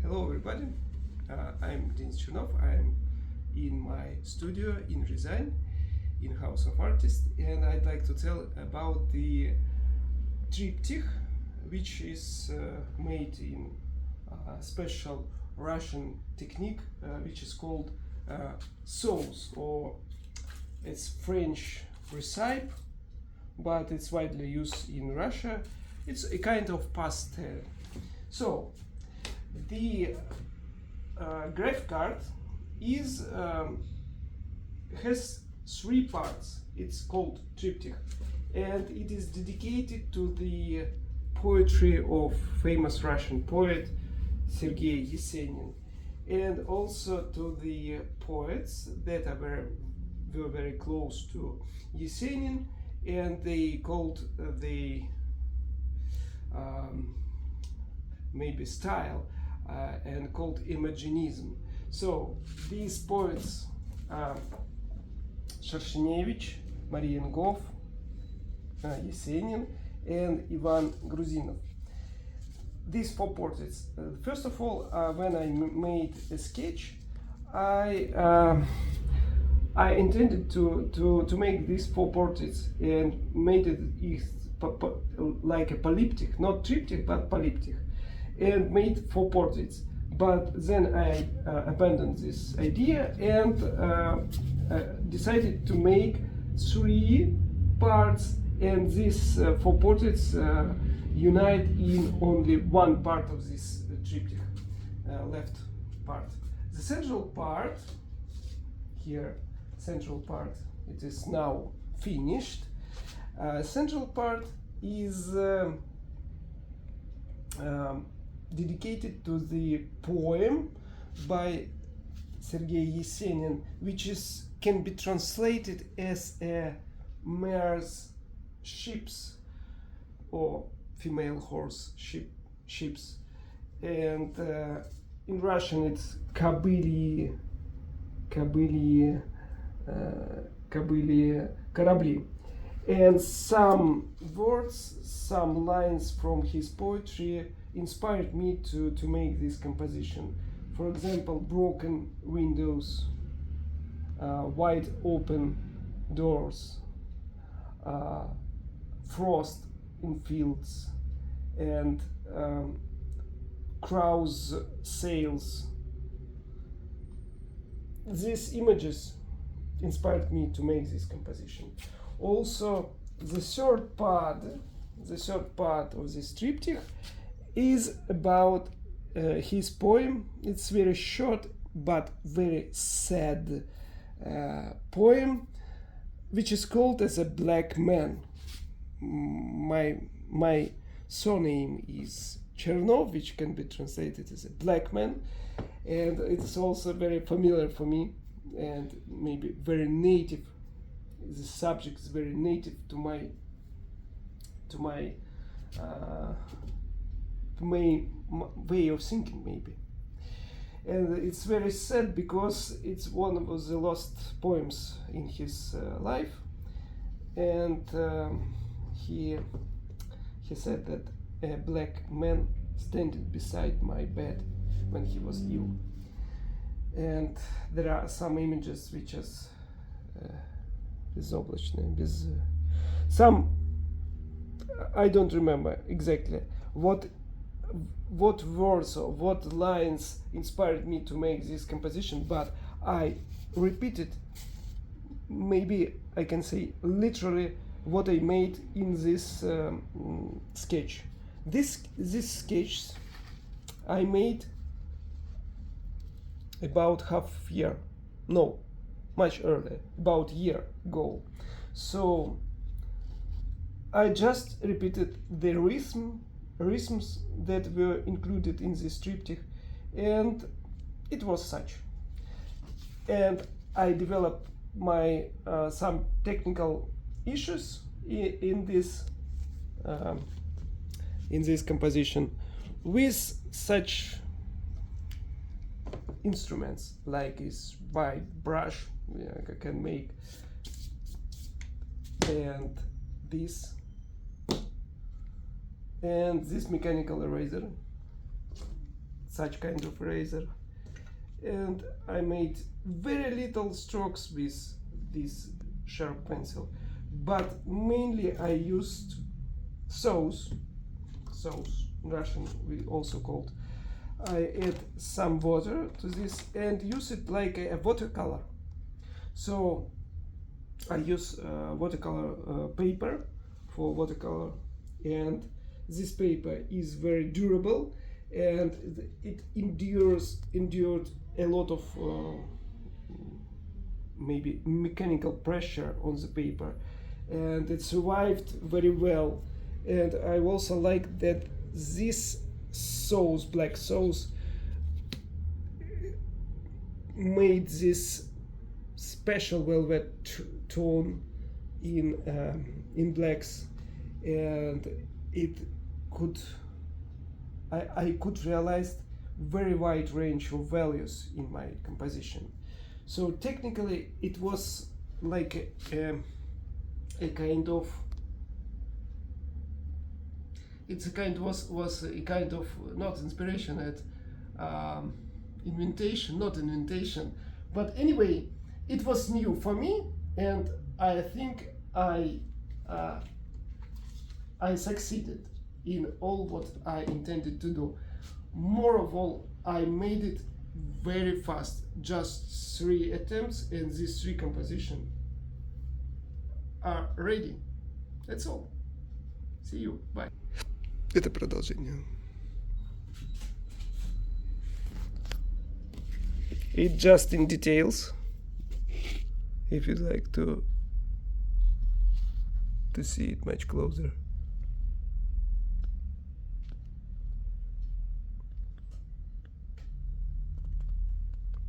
Hello everybody, I'm Denis Chernov. I'm in my studio in Esenin, in House of Artists, and I'd like to tell about the triptich, which is made in a special Russian technique, which is called sause, or it's French recipe, but it's widely used in Russia. It's a kind of pastel. So the graph card is has three parts. It's called triptych, and it is dedicated to the poetry of famous Russian poet Sergei Esenin, and also to the poets that were very close to Esenin, and they called the maybe style and called imaginism. So these poets are Shershenevich, Mariengov, Esenin, and Ivan Gruzinov. These four portraits. First of all, when I made a sketch, I intended to make these four portraits and made it like a polyptych, not triptych but polyptych, and made four portraits. But then I abandoned this idea and decided to make three parts, and these four portraits unite in only one part of this triptych, left part. The central part here, central part, it is now finished. Central part is dedicated to the poem by Sergei Esenin, which can be translated as a mare's ships, or female horse ships, and in Russian it's kabili корабли. And some words, some lines from his poetry inspired me to make this composition. For example, broken windows, wide open doors, frost in fields, and crow's sails. These images inspired me to make this composition. Also, the third part of this triptych is about his poem. It's very short but very sad poem, which is called as a black man. My surname is Chernov, which can be translated as a black man, and it's also very familiar for me and maybe very native. The subject is very native to my way of thinking, maybe. And it's very sad because it's one of the lost poems in his life, and he said that a black man standing beside my bed when he was ill. And there are some images which is безоблачные, some, I don't remember exactly what words or what lines inspired me to make this composition, but I repeated, maybe I can say literally, what I made in this sketch. This sketch I made about half year, no, much earlier, about a year ago. So I just repeated the rhythms that were included in this triptych, and it was such. And I developed my some technical issues in this composition with such instruments like this wide brush, I can make, and this mechanical eraser. such kind of razor, and I made very little strokes with this sharp pencil, but mainly I used sauce in Russian we also called. I add some water to this and use it like a watercolor. So I use watercolor paper for watercolor, and this paper is very durable and it endured a lot of maybe mechanical pressure on the paper, and it survived very well. And I also like that this sauce, black sauce, made this special velvet tone in blacks, and it could I could realize very wide range of values in my composition. So technically it was like a kind of was a kind of not inspiration at not inventation, but anyway it was new for me, and I think I succeeded in all what I intended to do. More of all, I made it very fast, just 3 attempts, and these 3 compositions are ready. That's all. See you. Bye. Это продолжение. It just in details. If you'd like to see it much closer.